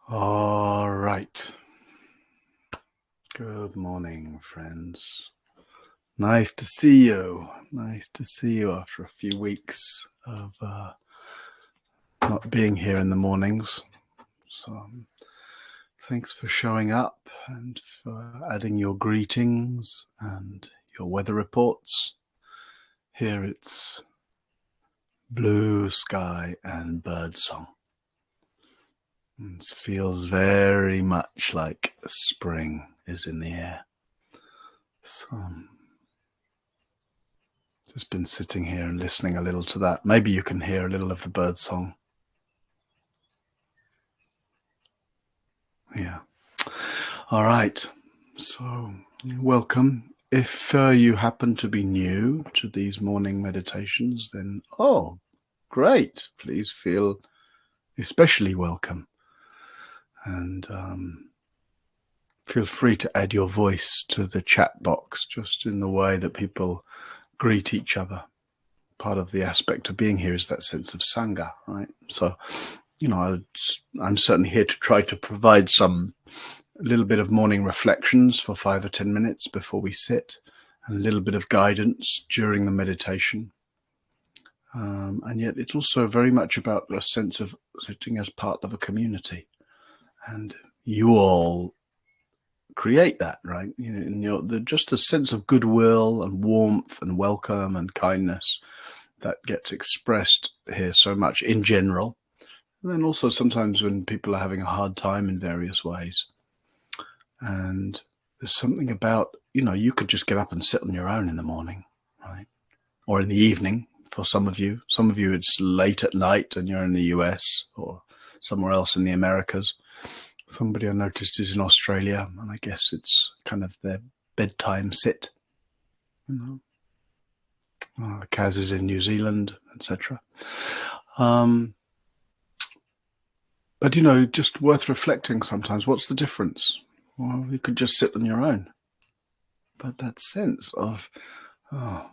All right. Good morning, friends. Nice to see you. Nice to see you after a few weeks of not being here in the mornings. So thanks for showing up and for adding your greetings and your weather reports. Here it's blue sky and bird song. It feels very much like spring is in the air. So just been sitting here and listening a little to that. Maybe you can hear a little of the bird song. Yeah. All right. So welcome. If you happen to be new to these morning meditations, then, oh, great. Please feel especially welcome. And feel free to add your voice to the chat box, just in the way that people greet each other. Part of the aspect of being here is that sense of Sangha, right? So, you know, I'm certainly here to try to provide a little bit of morning reflections for 5 or 10 minutes before we sit, and a little bit of guidance during the meditation. And yet it's also very much about a sense of sitting as part of a community. And you all create that, right? Just a sense of goodwill and warmth and welcome and kindness that gets expressed here so much in general. And then also sometimes when people are having a hard time in various ways. And there's something about, you could just get up and sit on your own in the morning, right? Or in the evening for some of you. Some of you it's late at night and you're in the US or somewhere else in the Americas. Somebody I noticed is in Australia, and I guess it's kind of their bedtime sit. Kaz is in New Zealand, etc. But, just worth reflecting sometimes. What's the difference? Well, you could just sit on your own. But that sense of a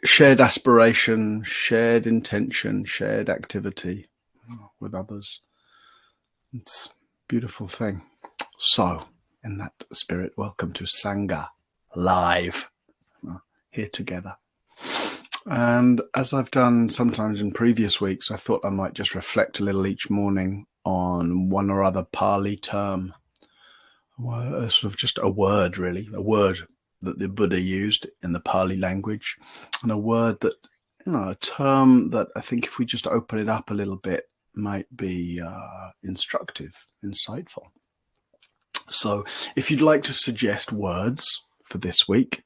shared aspiration, shared intention, shared activity with others. It's a beautiful thing. So, in that spirit, welcome to Sangha Live, here together. And as I've done sometimes in previous weeks, I thought I might just reflect a little each morning on one or other Pali term, sort of just a word, really, a word that the Buddha used in the Pali language, and a word that, a term that I think if we just open it up a little bit might be instructive, insightful. So if you'd like to suggest words for this week,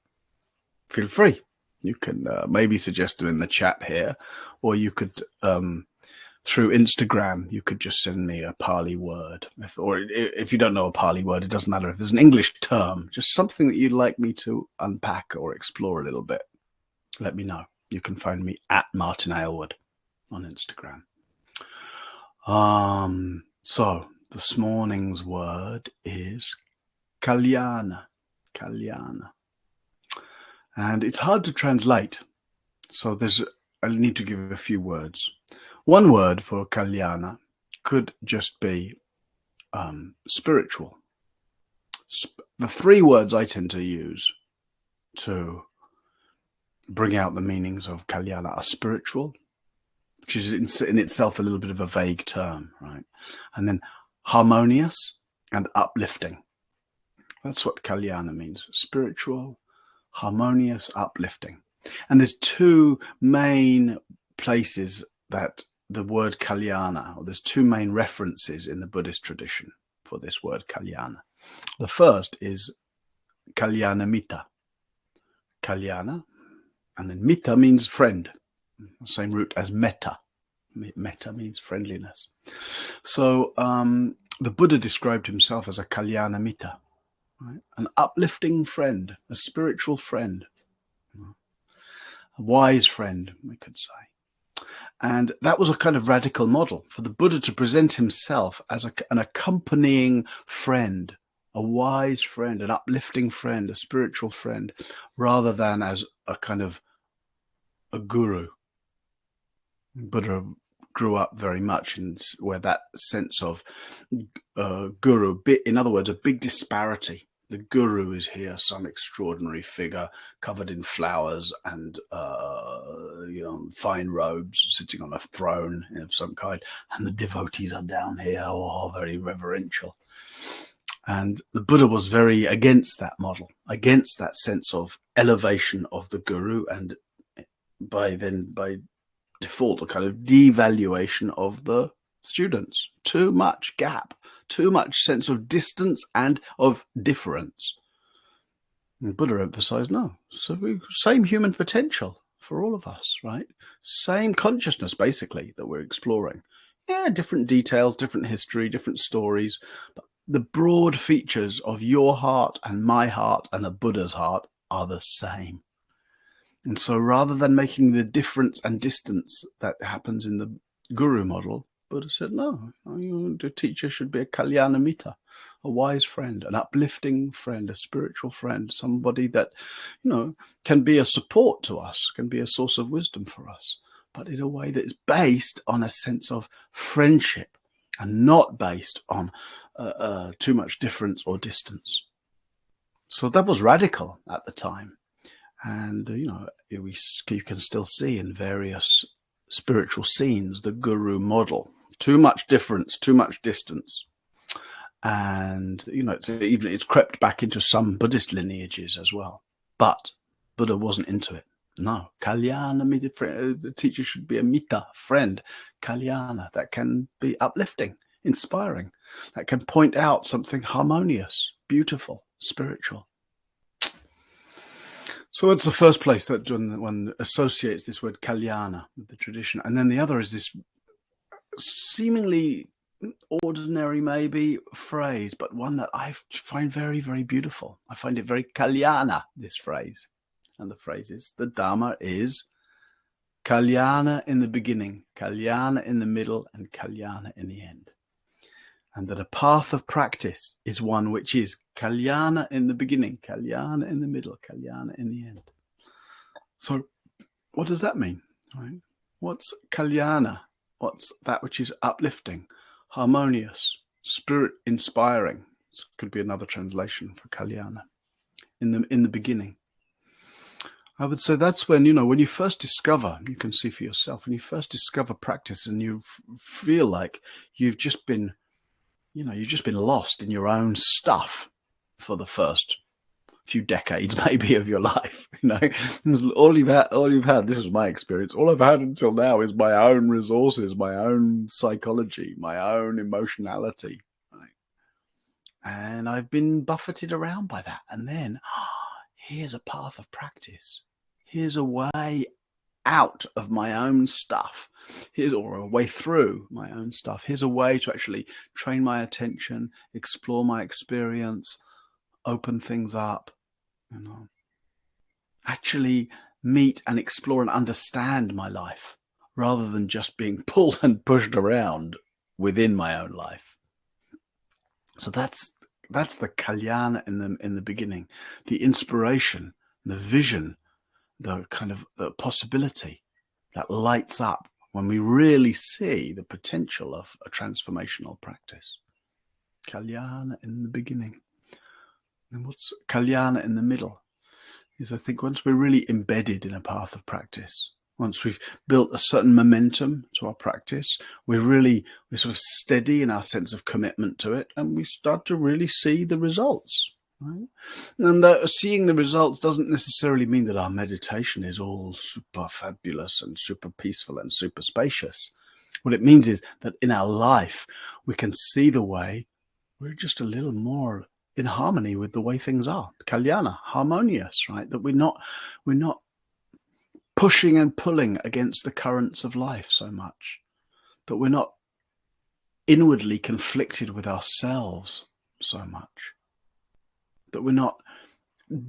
feel free. You can maybe suggest them in the chat here, or you could, through Instagram, you could just send me a Pali word. If you don't know a Pali word, it doesn't matter. If there's an English term, just something that you'd like me to unpack or explore a little bit, let me know. You can find me at Martin Aylward on Instagram. So this morning's word is kalyana. Kalyana. And it's hard to translate. So I need to give a few words. One word for kalyana could just be spiritual. The three words I tend to use to bring out the meanings of kalyana are spiritual, which is in itself a little bit of a vague term, right? And then harmonious and uplifting. That's what kalyana means. Spiritual, harmonious, uplifting. And there's two main places that the word kalyana, or there's two main references in the Buddhist tradition for this word kalyana. The first is kalyana mitta. Kalyana, and then mitta means friend, same root as metta. Metta means friendliness. So the Buddha described himself as a kalyana mitta, right? An uplifting friend, a spiritual friend, a wise friend, we could say. And that was a kind of radical model for the Buddha to present himself as an accompanying friend, a wise friend, an uplifting friend, a spiritual friend, rather than as a kind of a guru. Buddha grew up very much in where that sense of guru, in other words, a big disparity. The guru is here, some extraordinary figure covered in flowers and fine robes, sitting on a throne of some kind, and the devotees are down here, very reverential. And the Buddha was very against that model, against that sense of elevation of the guru, and by default, a kind of devaluation of the students. Too much gap, too much sense of distance and of difference. And Buddha emphasized, no, so same human potential for all of us, right? Same consciousness, basically, that we're exploring. Yeah, different details, different history, different stories, but the broad features of your heart and my heart and the Buddha's heart are the same. And so rather than making the difference and distance that happens in the guru model, Buddha said, no, the teacher should be a kalyana mita, a wise friend, an uplifting friend, a spiritual friend, somebody that, can be a support to us, can be a source of wisdom for us, but in a way that is based on a sense of friendship and not based on too much difference or distance. So that was radical at the time. And, you can still see in various spiritual scenes the guru model. Too much difference, too much distance. And, it's crept back into some Buddhist lineages as well. But Buddha wasn't into it. No, kalyana, the teacher should be a mita, friend, kalyana, that can be uplifting, inspiring, that can point out something harmonious, beautiful, spiritual. So it's the first place that one associates this word kalyana with the tradition. And then the other is this seemingly ordinary, maybe, phrase, but one that I find very, very beautiful. I find it very kalyana, this phrase. And the phrase is, the Dharma is kalyana in the beginning, kalyana in the middle, and kalyana in the end. And that a path of practice is one which is kalyana in the beginning, kalyana in the middle, kalyana in the end. So what does that mean? Right? What's kalyana? What's that which is uplifting, harmonious, spirit inspiring? This could be another translation for kalyana. In the beginning. I would say that's when, when you first discover, you can see for yourself, when you first discover practice and you feel like you've just been lost in your own stuff for the first few decades, maybe, of your life. All you've had, this was my experience, all I've had until now is my own resources, my own psychology, my own emotionality. Right? And I've been buffeted around by that. And then, here's a path of practice. Here's a way out of my own stuff. Or a way through my own stuff. Here's a way to actually train my attention, explore my experience, open things up, actually meet and explore and understand my life rather than just being pulled and pushed around within my own life. So that's the kalyana in the beginning, the inspiration, the vision, the kind of the possibility that lights up when we really see the potential of a transformational practice. Kalyana in the beginning. And what's kalyana in the middle is, I think, once we're really embedded in a path of practice, once we've built a certain momentum to our practice, we're sort of steady in our sense of commitment to it, and we start to really see the results. Right? And seeing the results doesn't necessarily mean that our meditation is all super fabulous and super peaceful and super spacious. What it means is that in our life, we can see the way we're just a little more in harmony with the way things are. Kalyana, harmonious, right? That we're not pushing and pulling against the currents of life so much. That we're not inwardly conflicted with ourselves so much. That we're not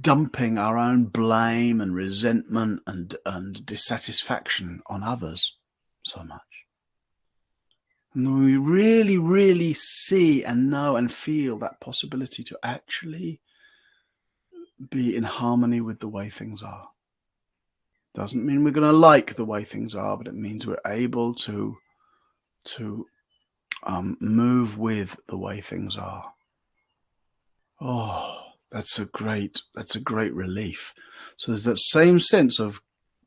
dumping our own blame and resentment and dissatisfaction on others so much. And when we really, really see and know and feel that possibility to actually be in harmony with the way things are. Doesn't mean we're going to like the way things are, but it means we're able to to move with the way things are. Oh, that's a great relief. So there's that same sense of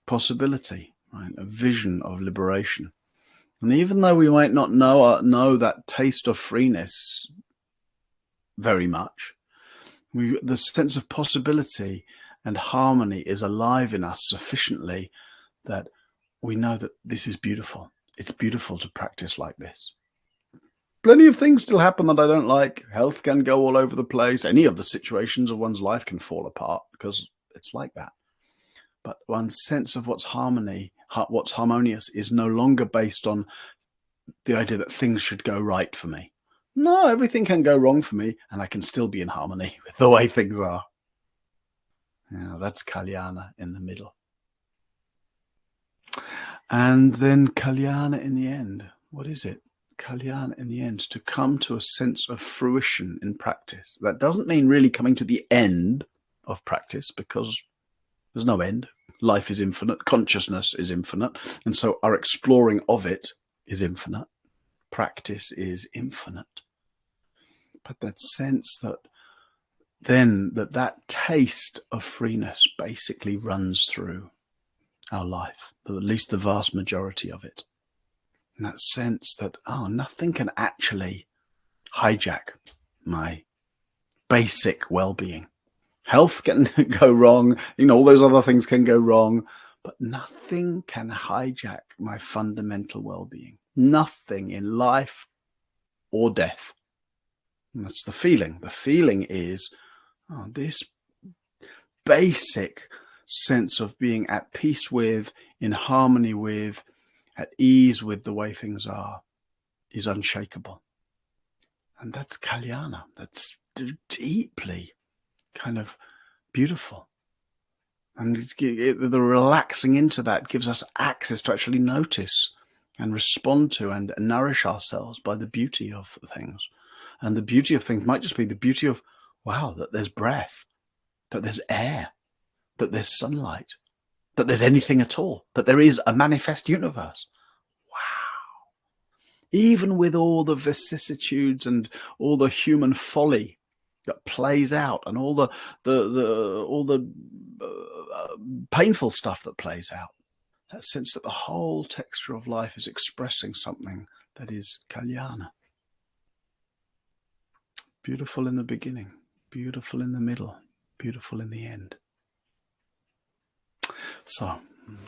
possibility, right? A vision of liberation. And even though we might not know that taste of freeness very much, the sense of possibility and harmony is alive in us sufficiently that we know that this is beautiful. It's beautiful to practice like this. Plenty of things still happen that I don't like. Health can go all over the place. Any of the situations of one's life can fall apart because it's like that. But one's sense of what's harmonious is no longer based on the idea that things should go right for me. No, everything can go wrong for me and I can still be in harmony with the way things are. Yeah, that's Kalyana in the middle. And then Kalyana in the end. What is it? Kalyana in the end, to come to a sense of fruition in practice. That doesn't mean really coming to the end of practice, because there's no end. Life is infinite. Consciousness is infinite. And so our exploring of it is infinite. Practice is infinite. But that sense that then that taste of freeness basically runs through our life, at least the vast majority of it. And that sense that, oh, nothing can actually hijack my basic well-being. Health can go wrong, all those other things can go wrong, but nothing can hijack my fundamental well-being. Nothing in life or death. And that's the feeling. The feeling is this basic sense of being at peace with, in harmony with, at ease with the way things are, is unshakable. And that's Kalyana. That's deeply kind of beautiful. And the relaxing into that gives us access to actually notice and respond to and nourish ourselves by the beauty of things. And the beauty of things might just be the beauty of, wow, that there's breath, that there's air, that there's sunlight, that there's anything at all, that there is a manifest universe. Wow. Even with all the vicissitudes and all the human folly that plays out and all the painful stuff that plays out, that sense that the whole texture of life is expressing something that is Kalyana. Beautiful in the beginning, beautiful in the middle, beautiful in the end. So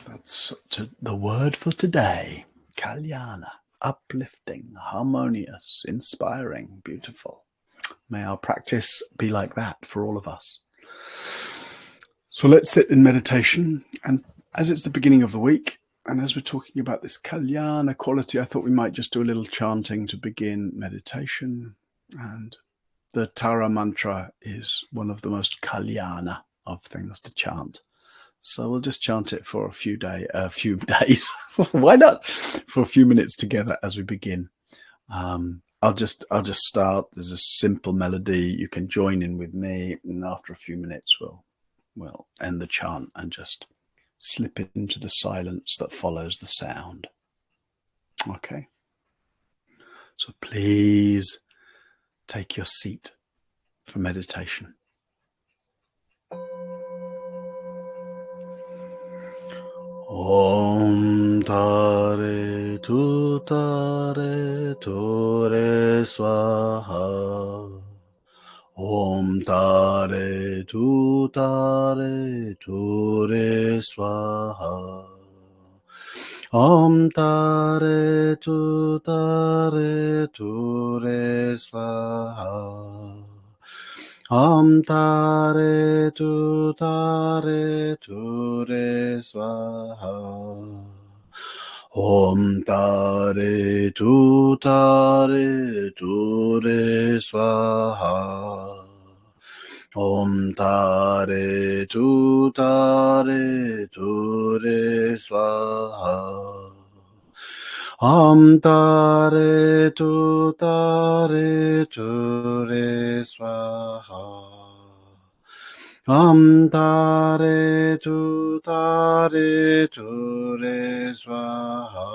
that's the word for today. Kalyana, uplifting, harmonious, inspiring, beautiful. May our practice be like that for all of us. So let's sit in meditation. And as it's the beginning of the week, and as we're talking about this Kalyana quality, I thought we might just do a little chanting to begin meditation. And the Tara mantra is one of the most Kalyana of things to chant. So we'll just chant it for a few days. Why not? For a few minutes together as we begin. I'll just start. There's a simple melody. You can join in with me, and after a few minutes, we'll end the chant and just slip into the silence that follows the sound. Okay. So please take your seat for meditation. Om Tare Tu Tare Tu Re Swaha. Om Tare Tu Tare Tu Re Swaha. Om Tare Tu Tare Tu Re Swaha. Om Tare Tu Tare Tu Re Swaha. Om Tare Tu Tare Tu Re Swaha. Om Tare Tu Tare Tu Re Swaha. Om Tare Tu Tare Tu Re Swaha. Om Tare Tu Tare Tu Re Swaha.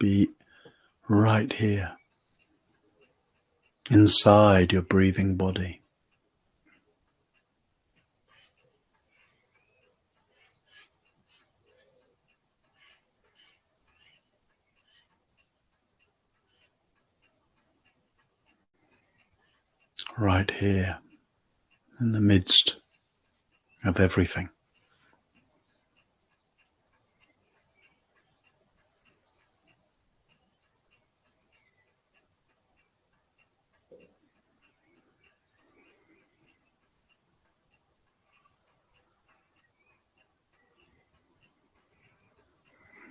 be right here, inside your breathing body. Right here, in the midst of everything.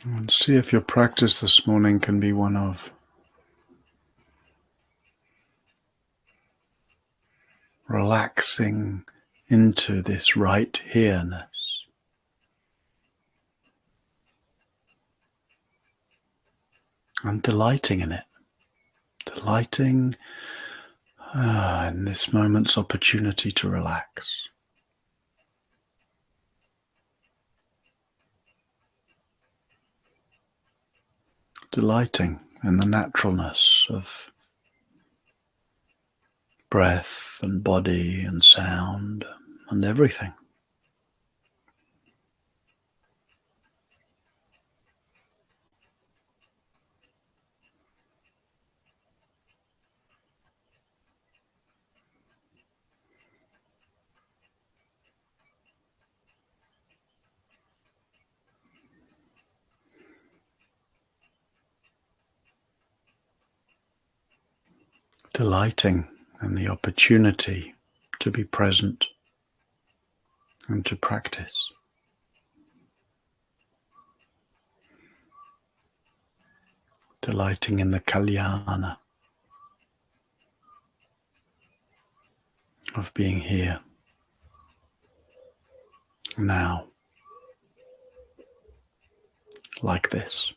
And see if your practice this morning can be one of relaxing into this right here-ness. And delighting in it. Delighting in this moment's opportunity to relax. Delighting in the naturalness of breath and body and sound and everything. Delighting in the opportunity to be present and to practice. Delighting in the kalyana of being here, now, like this.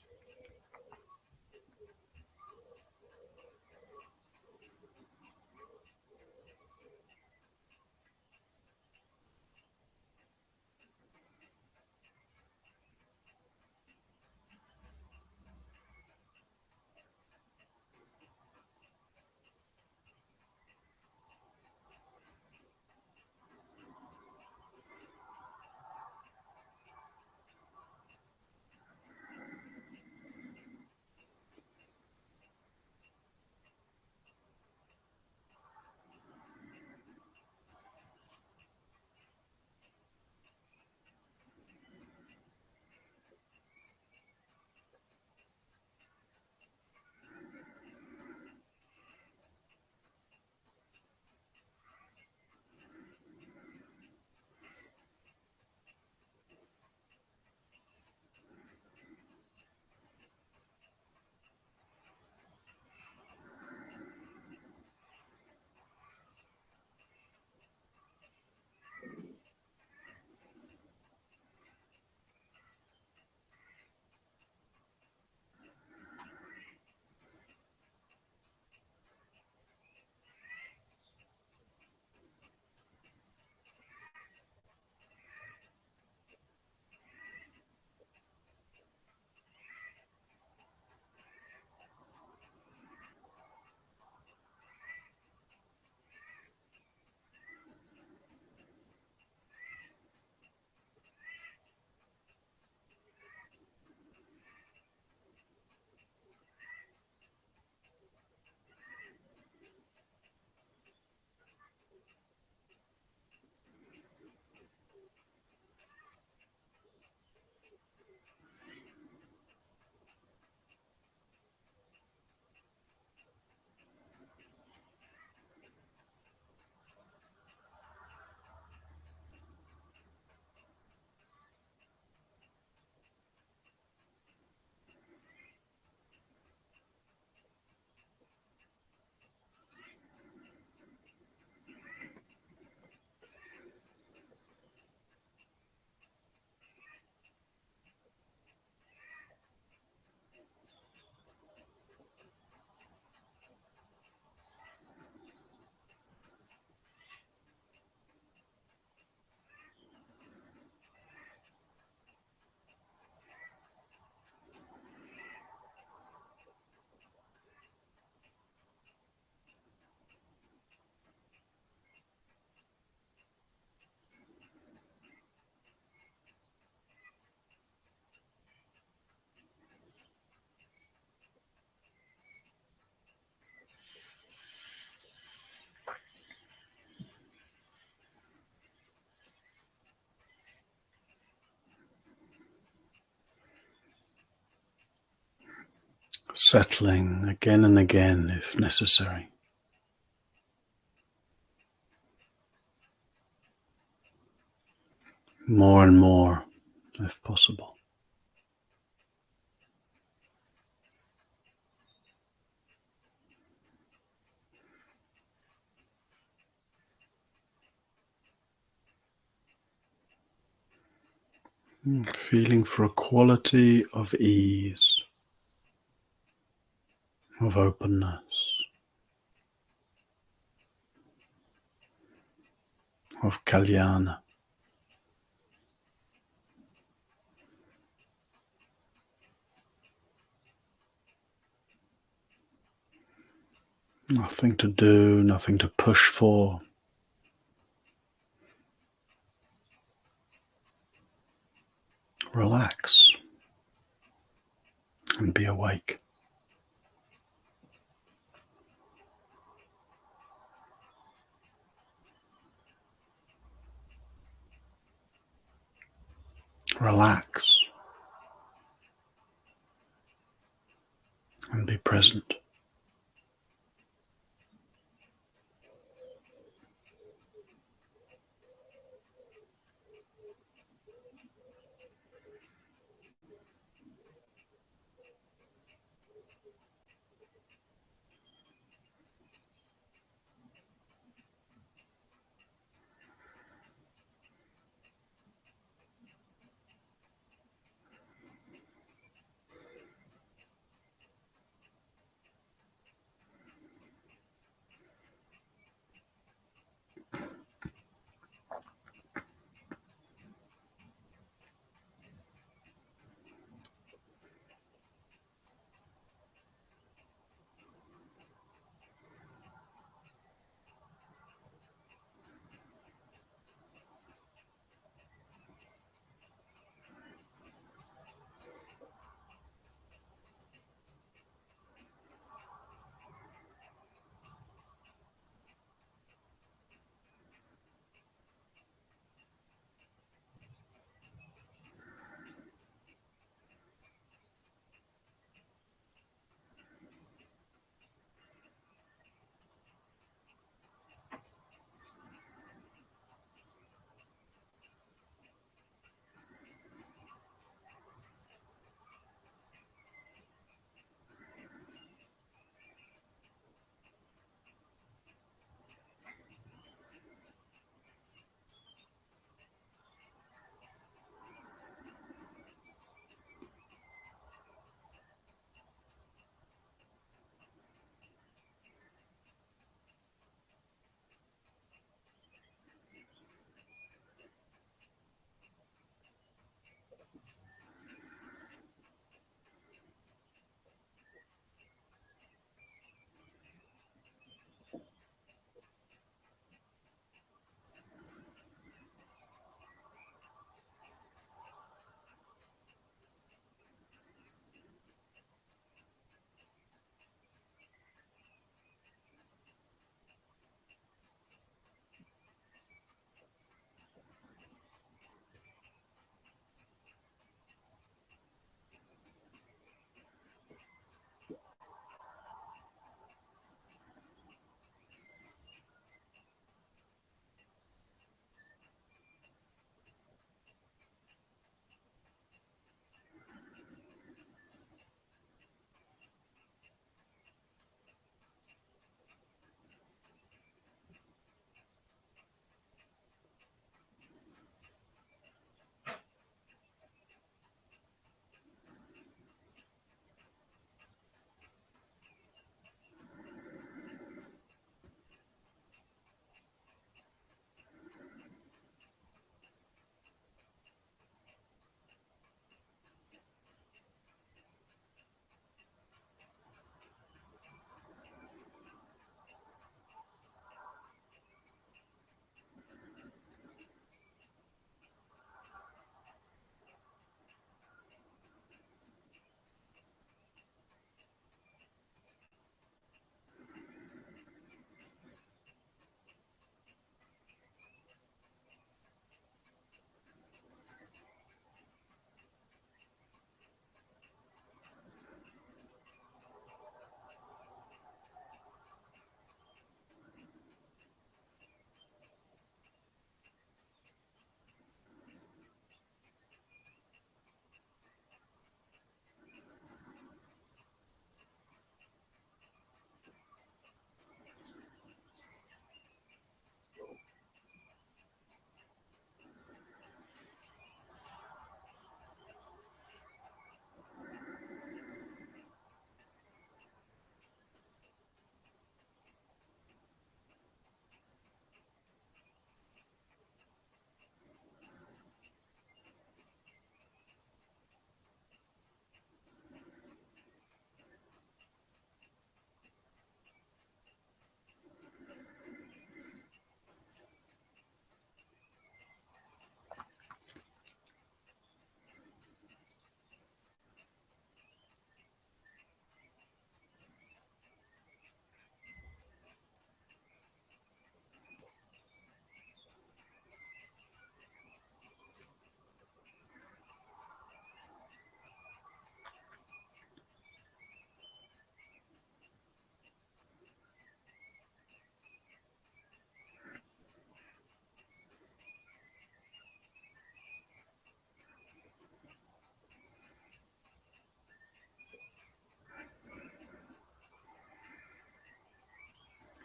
settling again and again if necessary. More and more if possible. Feeling for a quality of ease, of openness, of kalyana. Nothing to do, nothing to push for. Relax and be awake. Relax and be present.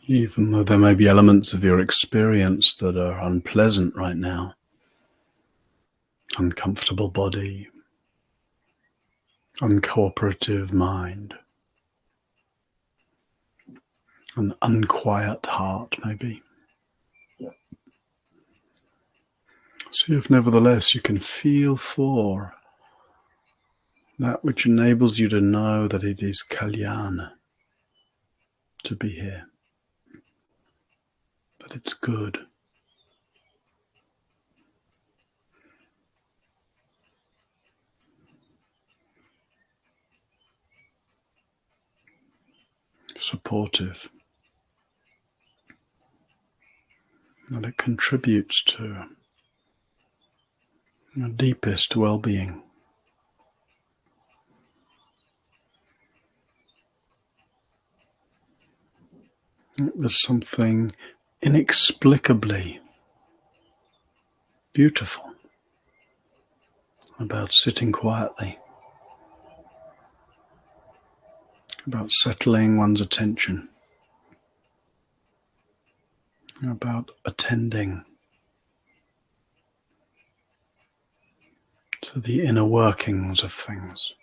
Even though there may be elements of your experience that are unpleasant right now, uncomfortable body, uncooperative mind, an unquiet heart maybe. See if nevertheless you can feel for that which enables you to know that it is kalyana to be here, that it's good. Supportive, that it contributes to your deepest well-being. There's something inexplicably beautiful about sitting quietly, about settling one's attention, about attending to the inner workings of things.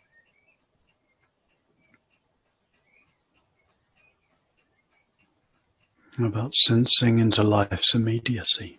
About sensing into life's immediacy.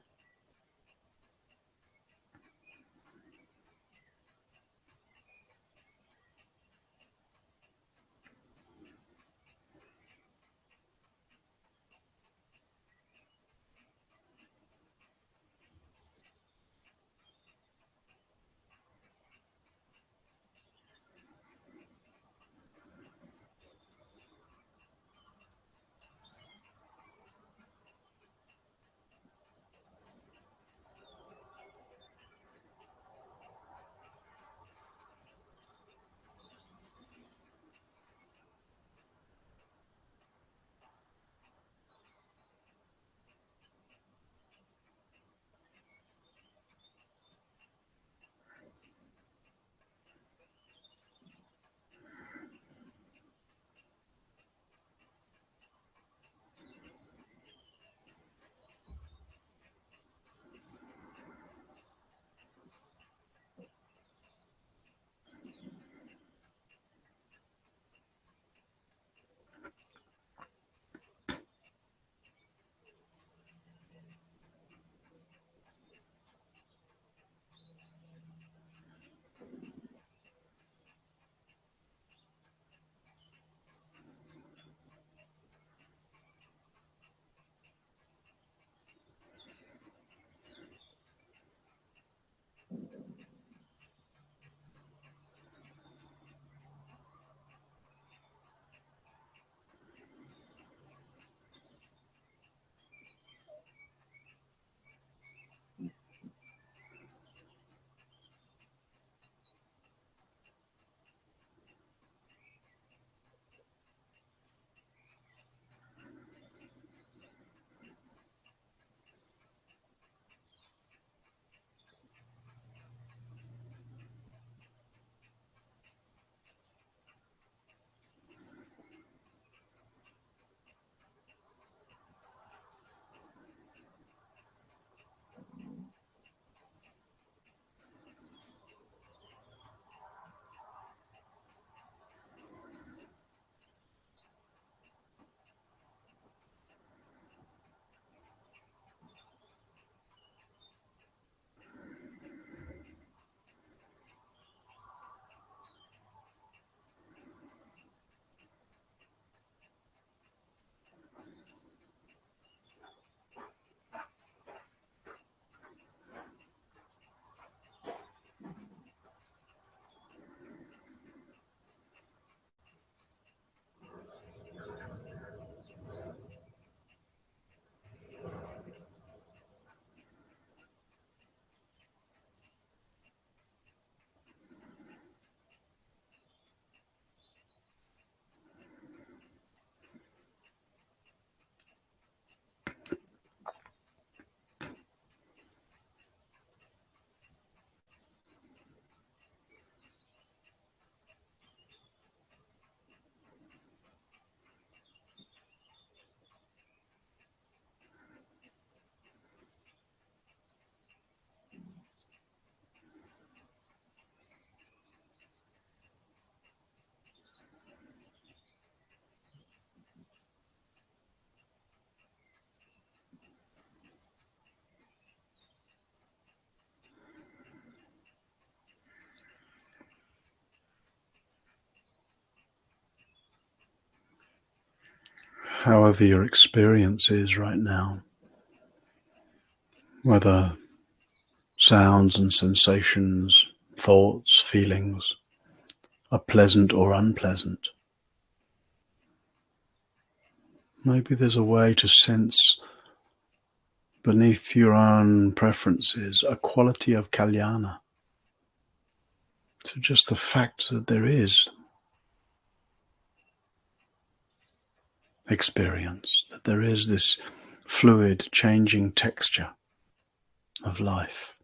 however your experience is right now, whether sounds and sensations, thoughts, feelings are pleasant or unpleasant. Maybe there's a way to sense beneath your own preferences a quality of kalyana. So just the fact that there is experience, that there is this fluid, changing texture of life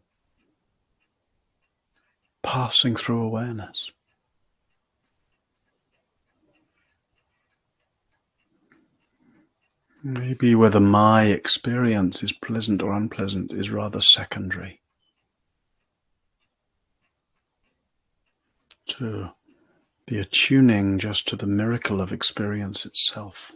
passing through awareness. Maybe whether my experience is pleasant or unpleasant is rather secondary. To be attuning just to the miracle of experience itself.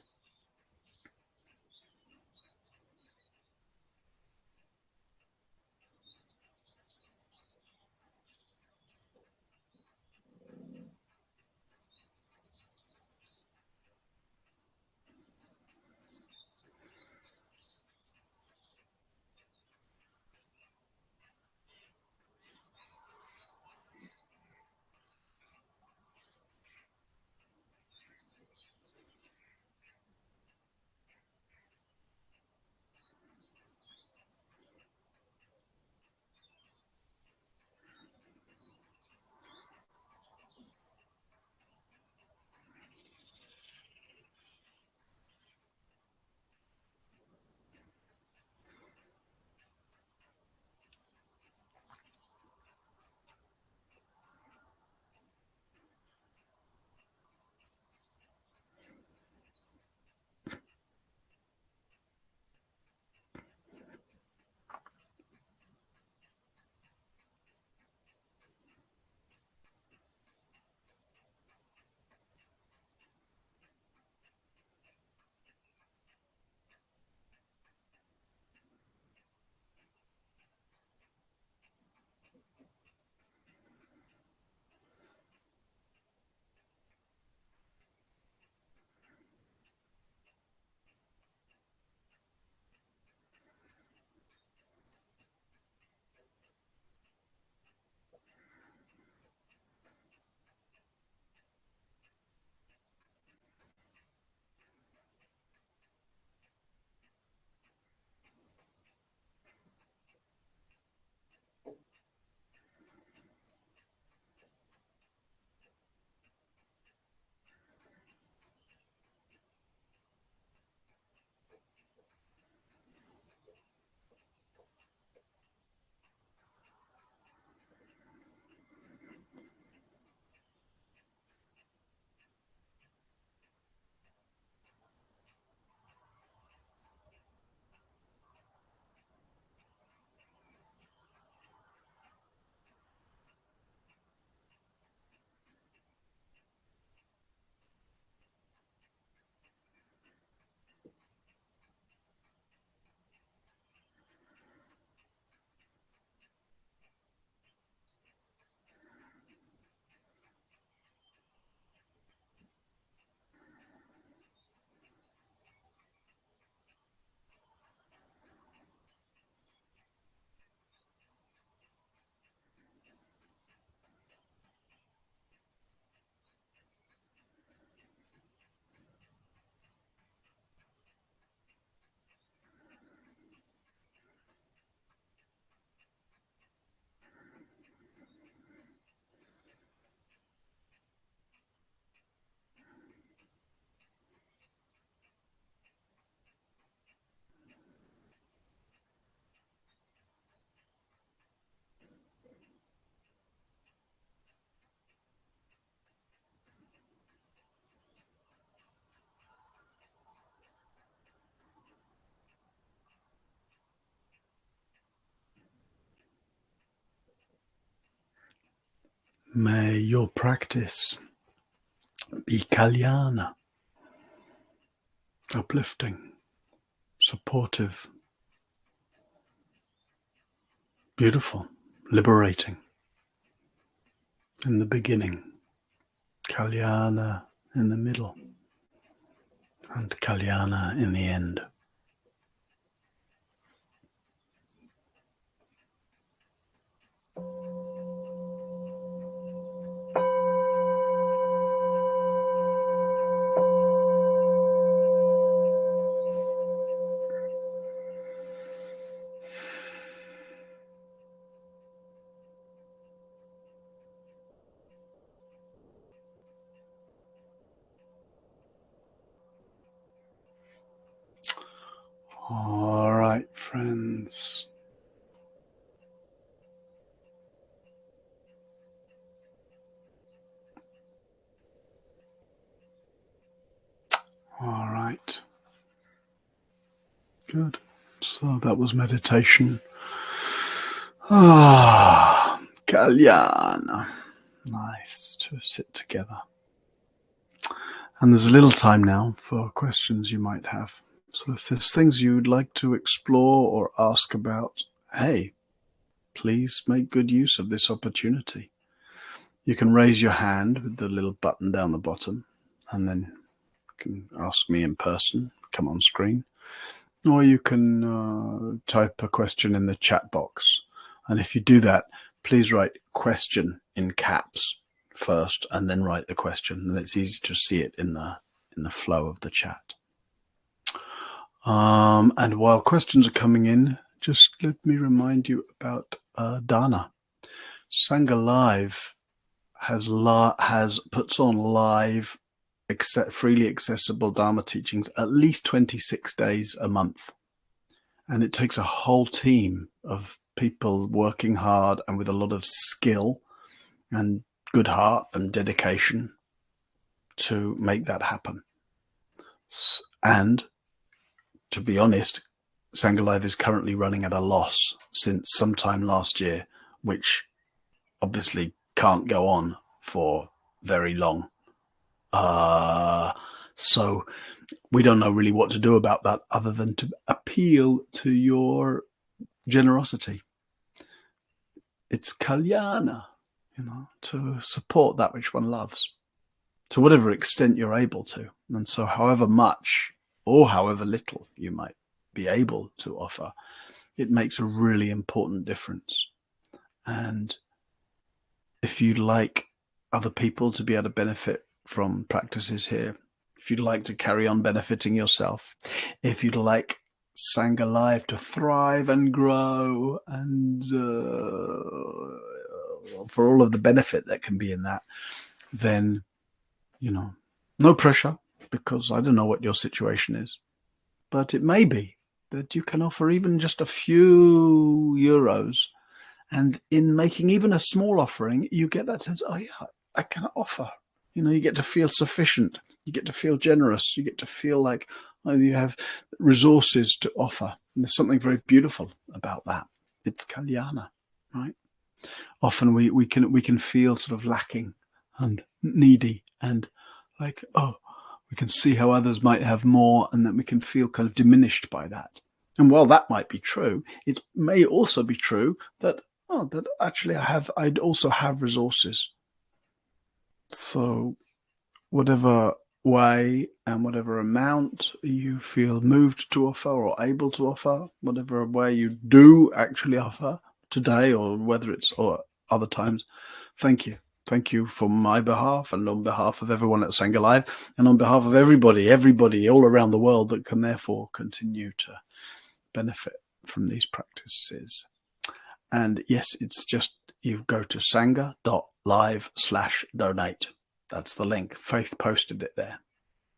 May your practice be kalyana, uplifting, supportive, beautiful, liberating. In the beginning, kalyana in the middle, and Kalyana in the end. All right, friends. All right. Good. So that was meditation. Kalyana. Nice to sit together. And there's a little time now for questions you might have. So if there's things you'd like to explore or ask about, hey, please make good use of this opportunity. You can raise your hand with the little button down the bottom, and then you can ask me in person, come on screen. Or you can type a question in the chat box. And if you do that, please write question in caps first and then write the question. And it's easy to see it in the flow of the chat. And while questions are coming in, just let me remind you about Dana. Sangha Live puts on live freely accessible Dharma teachings at least 26 days a month. And it takes a whole team of people working hard and with a lot of skill and good heart and dedication to make that happen. And to be honest, Sangha Live is currently running at a loss since sometime last year, which obviously can't go on for very long. So we don't know really what to do about that other than to appeal to your generosity. It's Kalyana, to support that which one loves to whatever extent you're able to. And so however much or however little you might be able to offer, it makes a really important difference. And if you'd like other people to be able to benefit from practices here, if you'd like to carry on benefiting yourself, if you'd like Sangha Live to thrive and grow, and for all of the benefit that can be in that, then, no pressure, because I don't know what your situation is, but it may be that you can offer even just a few euros. And in making even a small offering, you get that sense, oh yeah, I can offer. You get to feel sufficient. You get to feel generous. You get to feel like you have resources to offer. And there's something very beautiful about that. It's Kalyana, right? Often we can feel sort of lacking and needy and like, we can see how others might have more, and then we can feel kind of diminished by that. And while that might be true, it may also be true that that actually I'd also have resources. So whatever way and whatever amount you feel moved to offer or able to offer, whatever way you do actually offer today, or whether it's or other times, thank you. Thank you for my behalf and on behalf of everyone at Sangha Live and on behalf of everybody all around the world that can therefore continue to benefit from these practices. And yes, it's just, you go to sangha.live/donate. That's the link. Faith posted it there.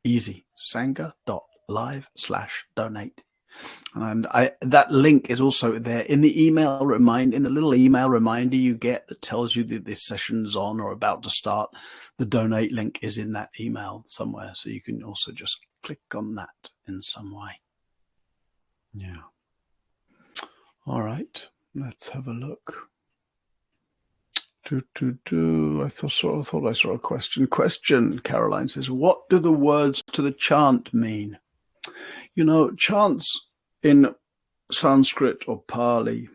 Easy. Sangha.live/donate. And that link is also there in the in the little email reminder you get that tells you that this session's on or about to start. The donate link is in that email somewhere. So you can also just click on that in some way. Yeah. All right. Let's have a look. I thought I saw a question. Caroline says, what do the words to the chant mean? Chants in Sanskrit or Pali,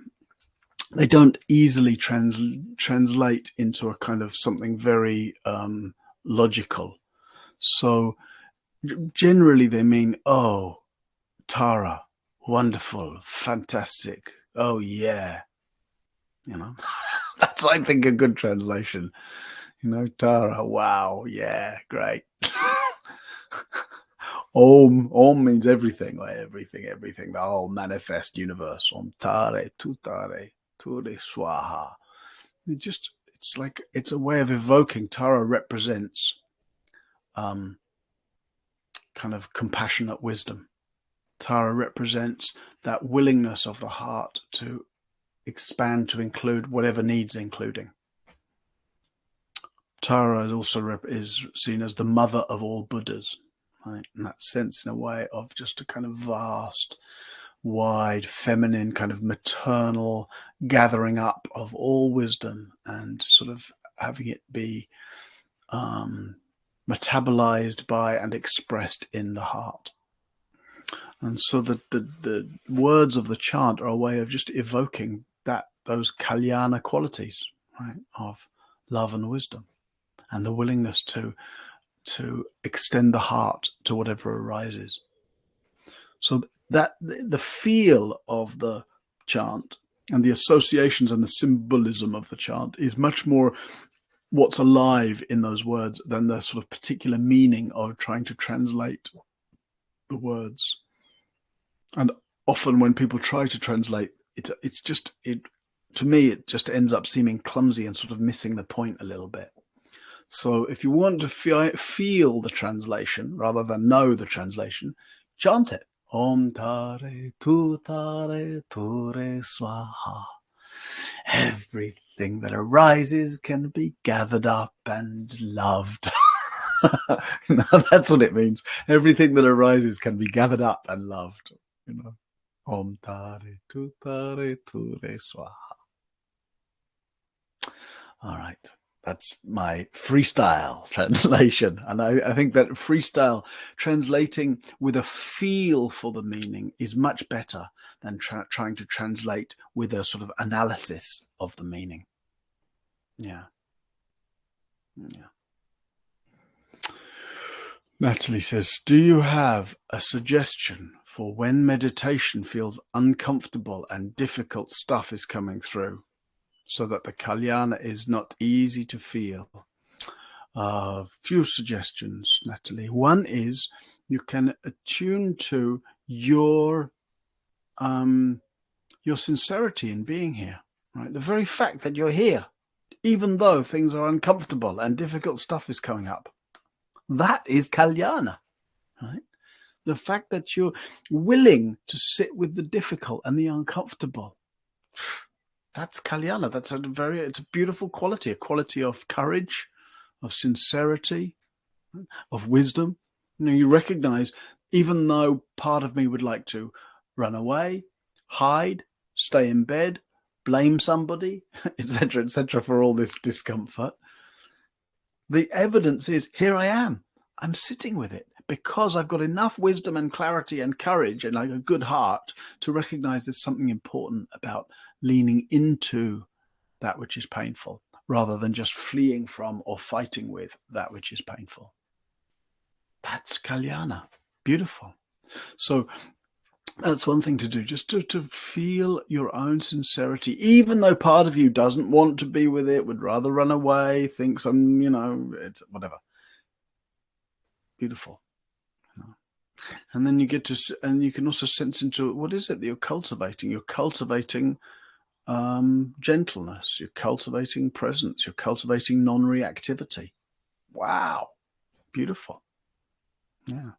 they don't easily translate into a kind of something very logical. So Generally they mean, oh, Tara, wonderful, fantastic, oh yeah, you know. That's, I think, a good translation. You know, Tara, wow, yeah, great. Om means everything, like everything, the whole manifest universe. Om tare, tutare, ture swaha. It's like, it's a way of evoking. Tara represents kind of compassionate wisdom. Tara represents that willingness of the heart to expand to include whatever needs including. Tara is seen as the mother of all Buddhas, right? In that sense, in a way of just a kind of vast, wide, feminine, kind of maternal gathering up of all wisdom and sort of having it be metabolized by and expressed in the heart. And so the words of the chant are a way of just evoking those kalyana qualities, right, of love and wisdom, and the willingness to extend the heart to whatever arises. So that the feel of the chant and the associations and the symbolism of the chant is much more what's alive in those words than the sort of particular meaning of trying to translate the words. And often when people try to translate it, to me, it just ends up seeming clumsy and sort of missing the point a little bit. So if you want to feel the translation rather than know the translation, chant it. Om tare tu tare swaha. Everything that arises can be gathered up and loved. That's what it means. Everything that arises can be gathered up and loved. You know, Om tare tu tare swaha. All right. That's my freestyle translation. And I think that freestyle translating with a feel for the meaning is much better than trying to translate with a sort of analysis of the meaning. Yeah. Yeah. Natalie says, do you have a suggestion for when meditation feels uncomfortable and difficult stuff is coming through, so that the kalyana is not easy to feel? A few suggestions, Natalie. One is you can attune to your sincerity in being here, right? The very fact that you're here, even though things are uncomfortable and difficult stuff is coming up, that is kalyana, right? The fact that you're willing to sit with the difficult and the uncomfortable, that's kalyana. It's a beautiful quality, a quality of courage, of sincerity, of wisdom. You know, you recognize, even though part of me would like to run away, hide, stay in bed, blame somebody, etc., for all this discomfort, the evidence is, here I am. I'm sitting with it because I've got enough wisdom and clarity and courage and like a good heart to recognize there's something important about leaning into that which is painful rather than just fleeing from or fighting with that which is painful. That's kalyana. Beautiful. So that's one thing to do, just to feel your own sincerity, even though part of you doesn't want to be with it, would rather run away, thinks it's whatever. Beautiful. And then you get to, and you can also sense into what is it that you're cultivating. You're cultivating gentleness. You're cultivating presence. You're cultivating non-reactivity. Wow. Beautiful. Yeah.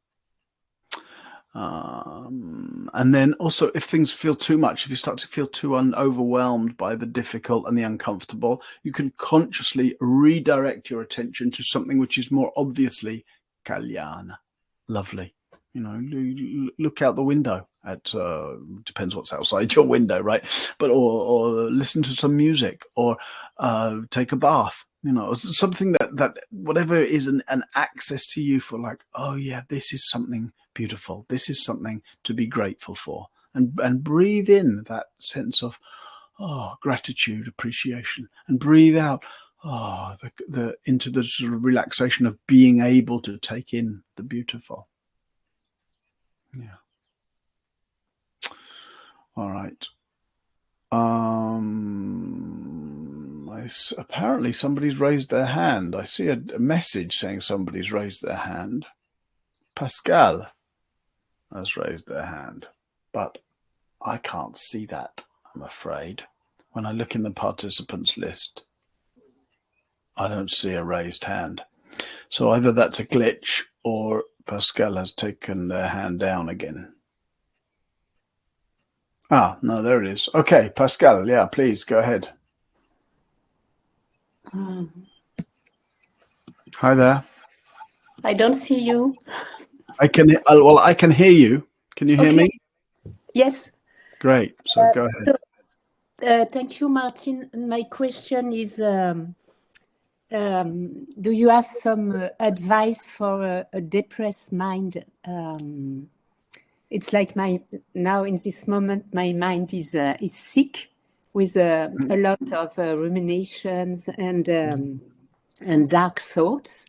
And then also, if things feel too much, if you start to feel too overwhelmed by the difficult and the uncomfortable, you can consciously redirect your attention to something which is more obviously kalyana, lovely. You know, look out the window at, depends what's outside your window, right? But, or listen to some music, or take a bath, you know, something that whatever is an access to you for, like, oh yeah, this is something beautiful. This is something to be grateful for, and breathe in that sense of, oh, gratitude, appreciation, and breathe out, oh, into the sort of relaxation of being able to take in the beautiful. Yeah. All right. Apparently somebody's raised their hand. I see a message saying somebody's raised their hand. Pascal has raised their hand, but I can't see that, I'm afraid. When I look in the participants list, I don't see a raised hand. So either that's a glitch or Pascal has taken their hand down again. Ah, no, there it is. Okay, Pascal, yeah, please go ahead. Hi there. I don't see you. I can. Well, I can hear you. Can you hear me? Yes. Great. So go ahead. So, thank you, Martin. My question is, do you have some advice for a depressed mind? It's like now in this moment, my mind is sick with a lot of ruminations and dark thoughts.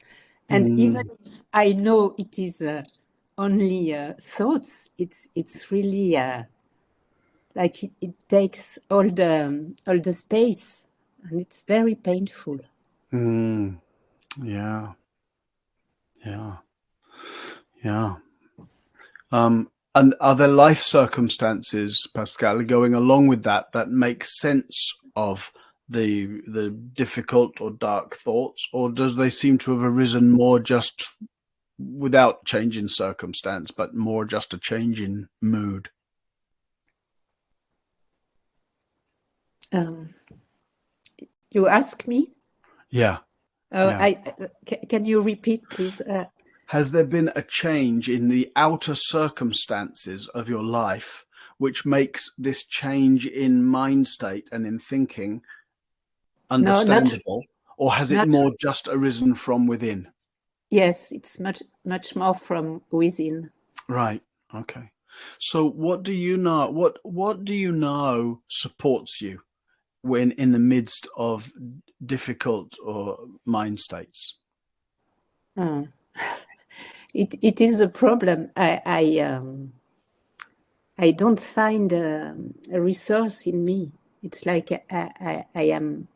And even if I know it is only thoughts, it's really like it takes all the space, and it's very painful. Yeah. And are there life circumstances, Pascal, going along with that make sense of the difficult or dark thoughts, or does they seem to have arisen more just without change in circumstance, but more just a change in mood? You ask me? Yeah. Can you repeat, please? Has there been a change in the outer circumstances of your life which makes this change in mind state and in thinking understandable? Or has it more just arisen from within? Yes, it's much more from within. Right. Okay. So what do you know? What do you know supports you when in the midst of difficult or mind states? It is a problem. I don't find a resource in me. It's like I am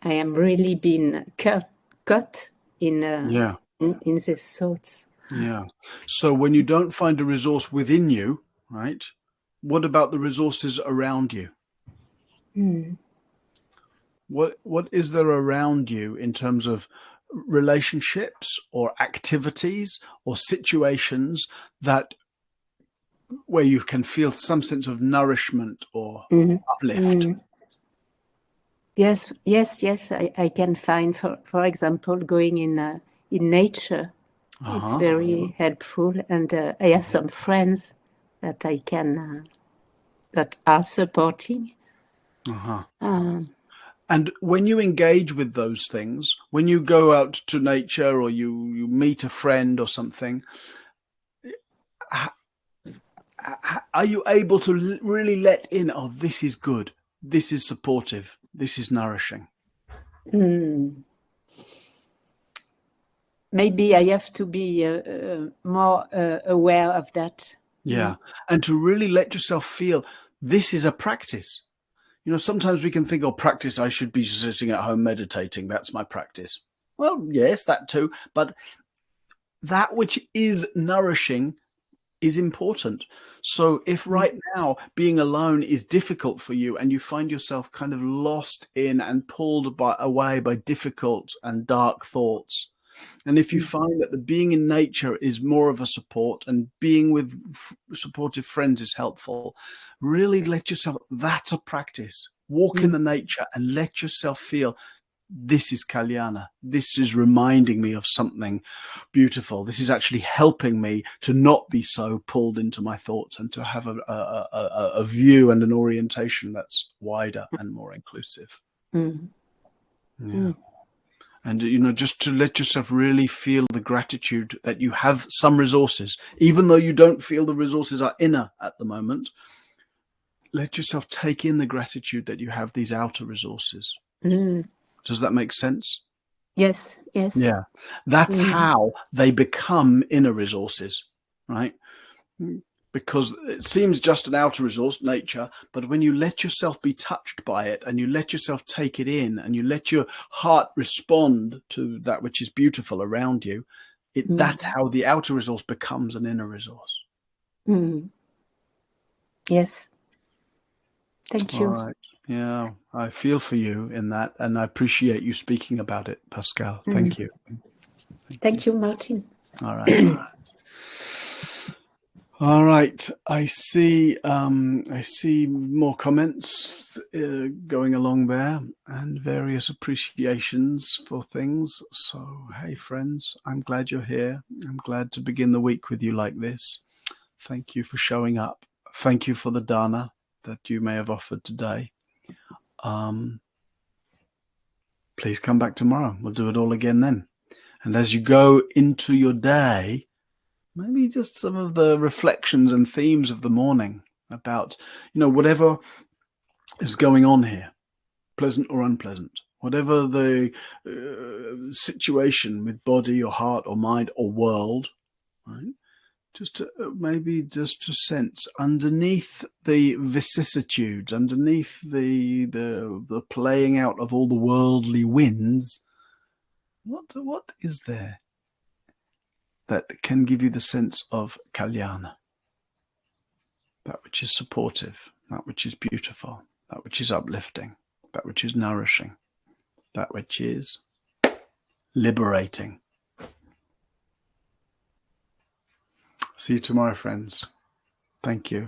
really being caught in these thoughts. Yeah. So when you don't find a resource within you, right? What about the resources around you? What is there around you in terms of relationships or activities or situations that where you can feel some sense of nourishment or uplift? Yes. I can find, for example, going in nature. It's very helpful, and I have some friends that I can that are supporting. And when you engage with those things, when you go out to nature or you meet a friend or something, are you able to really let in, oh, this is good, this is supportive, this is nourishing? Maybe I have to be more aware of that. Yeah. And to really let yourself feel this is a practice. You know, sometimes we can think, oh, practice, I should be sitting at home meditating. That's my practice. Well, yes, that too. But that which is nourishing is important. So if right now being alone is difficult for you and you find yourself kind of lost in and pulled away by difficult and dark thoughts, and if you find that the being in nature is more of a support and being with supportive friends is helpful, really let yourself, that's a practice. Walk in the nature and let yourself feel, this is Kalyana. This is reminding me of something beautiful. This is actually helping me to not be so pulled into my thoughts and to have a view and an orientation that's wider and more inclusive. Yeah. And, you know, just to let yourself really feel the gratitude that you have some resources, even though you don't feel the resources are inner at the moment, let yourself take in the gratitude that you have these outer resources. Does that make sense? Yes. Yeah. That's how they become inner resources, right? Because it seems just an outer resource, nature, but when you let yourself be touched by it and you let yourself take it in and you let your heart respond to that which is beautiful around you, that's how the outer resource becomes an inner resource. Yes. Thank you. All right. Yeah, I feel for you in that, and I appreciate you speaking about it, Pascal. Thank you. Thank you, Martin. All right. All right. I see more comments going along there and various appreciations for things. So, hey, friends, I'm glad you're here. I'm glad to begin the week with you like this. Thank you for showing up. Thank you for the dana that you may have offered today. Please come back tomorrow. We'll do it all again then. And as you go into your day, maybe just some of the reflections and themes of the morning about, whatever is going on here, pleasant or unpleasant, whatever the situation with body or heart or mind or world, right? Just to sense underneath the vicissitudes, underneath the playing out of all the worldly winds, what is there that can give you the sense of kalyana, that which is supportive, that which is beautiful, that which is uplifting, that which is nourishing, that which is liberating. See you tomorrow, friends. Thank you.